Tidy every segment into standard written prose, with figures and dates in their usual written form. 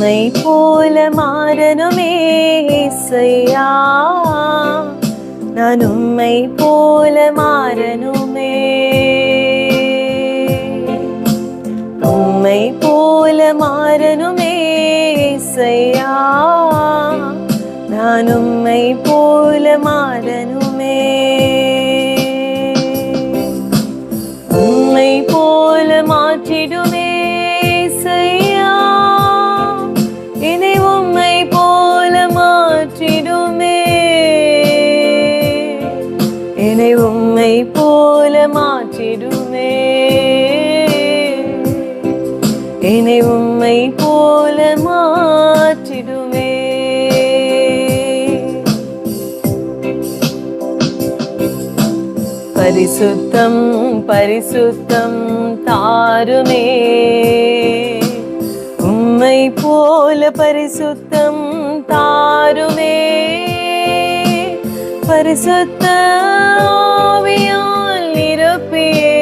உம்மை போல மாறனுமே இயேசையா, நான் உம்மை போல மாறனுமே. உம்மை போல மாறனுமே இயேசையா, நான் உம்மை போல மாறனுமே. உம்மை போல மாற்றிடுமே இயேசையா, என்னை உம்மை போல மாற்றிடுமே. என்னை உம்மை போல மாற்றிடுமே. என்னை உம்மை போல மாற்றிடுமே. பரிசுத்தம் பரிசுத்தம் தாருமே, உம்மை போல பரிசுத்தம் தாருமே. பரிசுத்த ஆவியால் நிரப்பியே,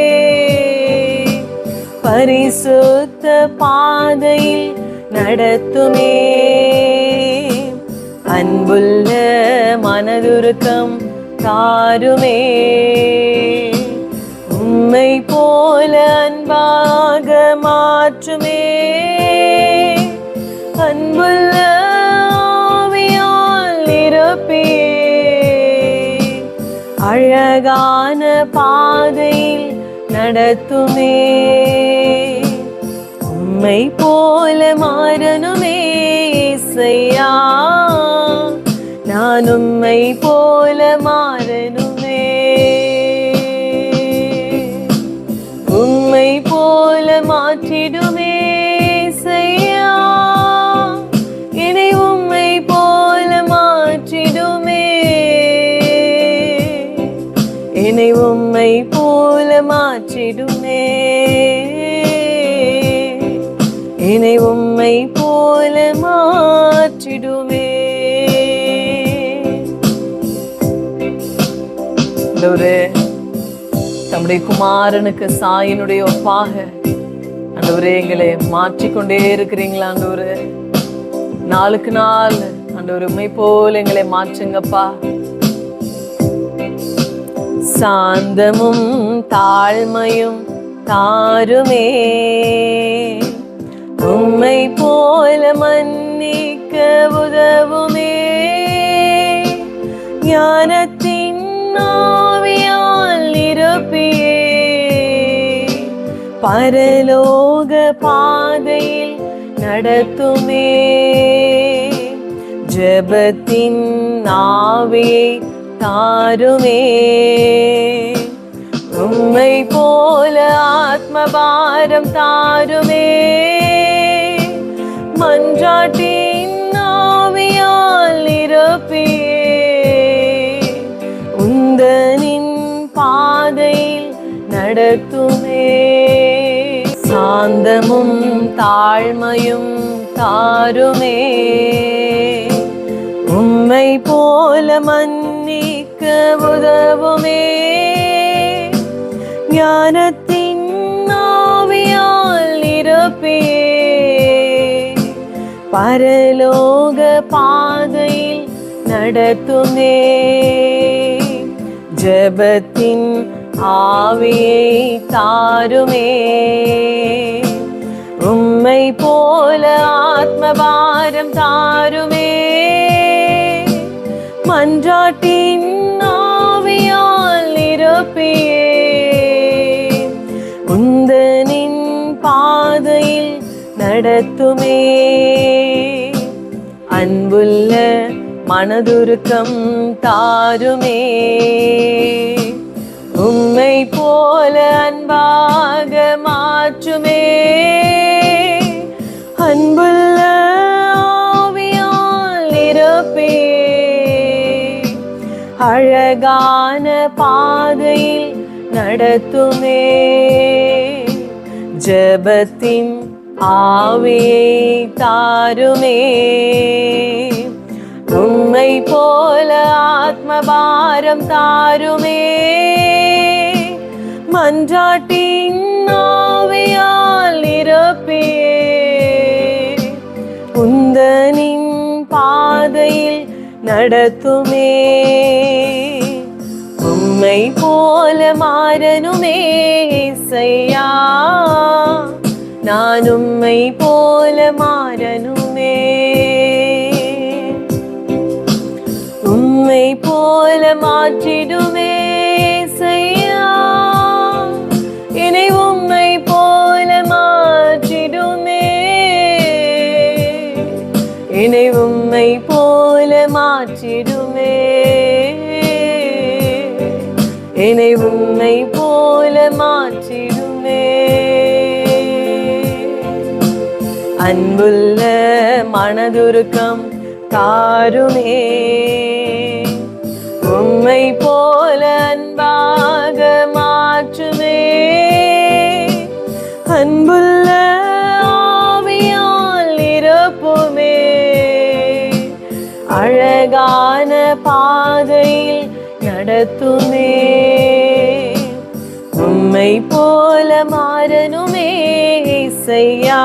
பரிசுத்த பாதையில் நடத்துமே. அன்புள்ள மனதுருக்கம் தாருமே, உம்மை போல அன்பாக மாற்றுமே. அன்புள்ள ஆவியால் நிரப்பியே, அழகான பாதையில் நடத்துமே. உம்மை போல மாறனுமே இயேசையா, நான் உம்மை போல மாறனுமே. உம்மை போல மாற்றிடுமே இயேசையா, என்னை உம்மை போல மாற்றிடுமே. என்னை உம்மை போல மாற்றிடுமே. என்னை உம்மை போல மாற்றிடுமே. ஆண்டவரே, தம்முடைய குமாரனுக்கு சாயினுடைய ஒப்பாக ஆண்டவரே எங்களை மாற்றிக்கொண்டே இருக்கிறீங்களா ஆண்டவரே. நாளுக்கு நாள் ஆண்டவரே உம்மை போல எங்களை மாற்றுங்கப்பா. சாந்தமும் தாழ்மையும் தாருமே, உம்மை போல மன்னிக்க உதவுமே. ஞானத்தின் ஆவியால் நிரப்பியே, பரலோக பாதையில் நடத்துமே. ஜெபத்தின் ஆவியை தாருமே, உம்மை போல ஆத்மபாரம் தாருமே. மன்றாட்டின் ஆவியால் நிரப்பியே, உந்தனின் பாதையில் நடத்துமே. சாந்தமும் தாழ்மையும் தாருமே, உம்மை போல மன்னிக்க உதவுமே. ஞானத்தின் ஆவியால் நிரப்பியே, பரலோக பாதையில் நடத்துமே. ஜெபத்தின் ஆவியை தாருமே, உம்மை போல ஆத்மபாரம் தாருமே. மன்றாட்டின் ஆவியால் நிரப்பியே, உந்தனின் பாதையில் நடத்துமே. அன்புள்ள மனதுருக்கம் தாருமே, உம்மை போல அன்பாக மாற்றுமே. அன்புள்ள ஆவியால் நிரப்பியே, அழகான பாதையில் நடத்துமே. ஜெபத்தின் ஆவியை தாருமே, உம்மை போல ஆத்மபாரம் தாருமே. மன்றாட்டின் ஆவியால் நிரப்பியே, நடத்துமே. உம்மை போல மாறனுமே இசையா, நான் உம்மை போல மாறனுமே. உம்மை போல மாற்றிடுமே இசையா, என்னை உம்மை போல மாற்றிடுமே. என்னை உம்மை போல மாற்றிடுமே. என்னை உம்மை போல மாற்றிடுமே. அன்புள்ள மனதுருக்கம் தாருமே. உம்மை போல அன்பாக மாற்றுமே. அன்புள்ள ஆவியால் நிரப்புமே. அழகான பாதையில் நடத்துமே. உம்மை போல மாறனுமே இசையா,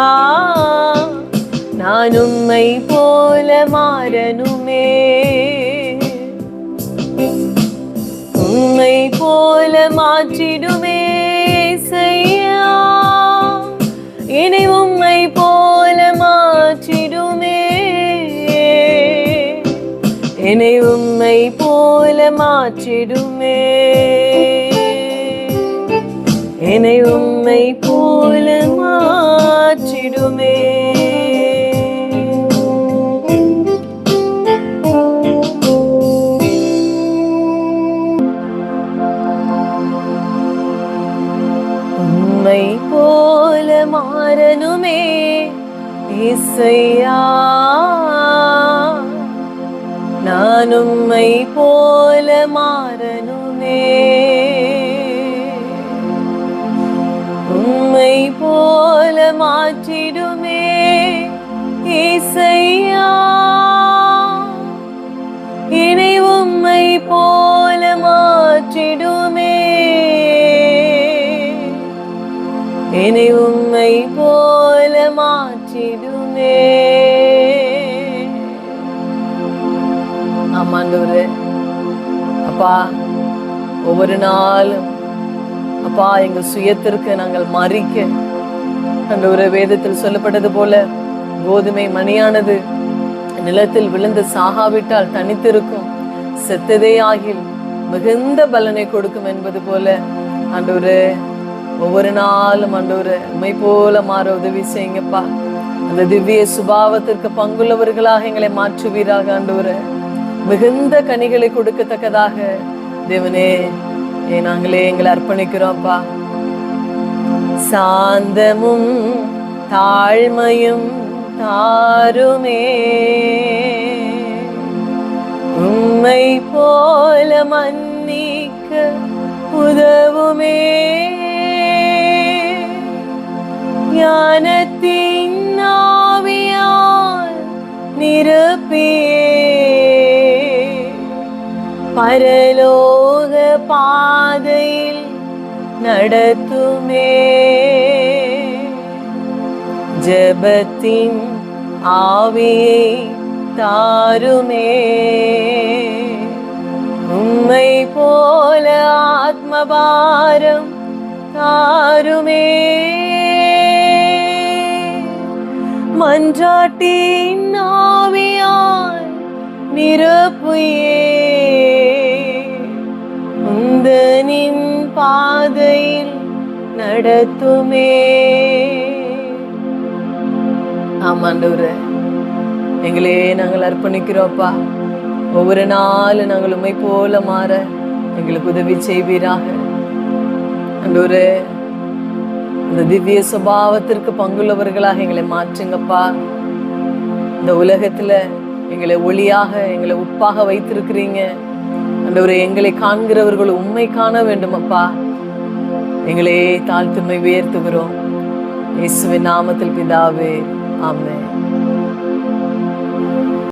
நான் உம்மை போல மாறனுமே. உம்மை போல மாற்றிடுமே இசையா, என்னை உம்மை போல மாற்றிடுமே. என்னை உம்மை போல மாற்றிடுமே. என்னை உம்மை போல மாற்றிடுமே. உம்மை போல மாறனுமே இசையா, நான் உம்மை போல மாறனுமே. உம்மை போல மாற்றிடுமே இசையா, என்னை உம்மை போல மாற்றிடுமே. என்னை உம்மை போல மாற்றிடுமே. ஆமாண்டவரே, அப்பா ஒவ்வொரு நாளும் அப்பா எங்க சுயத்திற்கு நாங்கள் மறிக்க, ஆண்டவரே வேதத்தில் சொல்லப்பட்டது போல கோதுமை மணியானது நிலத்தில் விழுந்து சாகாவிட்டால் தனித்திருக்கும், செத்ததே ஆகில் மிகுந்த பலனை கொடுக்கும் என்பது போல ஆண்டவரே ஒவ்வொரு நாளும் ஆண்டவரே உம்மை போல மாற உதவி செய்யுங்கப்பா. அந்த திவ்ய சுபாவத்திற்கு பங்குள்ளவர்களாக எங்களை மாற்றுவீராக ஆண்டவரே. மிகுந்த கனிகளை கொடுக்கத்தக்கதாக தேவனே நாங்களே எங்களை அர்ப்பணிக்கிறோம்ப்பா. சாந்தமும் தாழ்மையும் தாருமே. உம்மை போல மன்னிக்க உதவுமே. ஞானத்தின் ஆவியால் நிரப்பியே பரலோக பாதையில் நடத்துமே. ஜெபத்தின் ஆவியை தாருமே. உம்மை போல ஆத்மபாரம் தாருமே. மன்றாட்டின் ஆவியால் நிரப்புயே. உந்தனின் பாதையில் நடத்துமே. ஆமாண்டவரே எங்களே நாங்கள் அர்ப்பணிக்கிறோம்ப்பா. ஒவ்வொரு நாளும் நாங்கள் உம்மை போல மாற எங்களுக்கு உதவி செய்வீராக ஆண்டவரே. இந்த திவ்ய சுபாவத்திற்கு பங்குள்ளவர்களாக எங்களை மாற்றுங்கப்பா. இந்த உலகத்துல எங்களை ஒளியாக எங்களை உப்பாக வைத்திருக்கிறீங்க ஆண்டவரே. எங்களை காண்கிறவர்கள் உம்மை காண வேண்டும் அப்பா. எங்களே தாழ்த்துமை உயர்த்துகிறோம். இயேசுவின் நாமத்தில் பிதாவே, ஆமென்.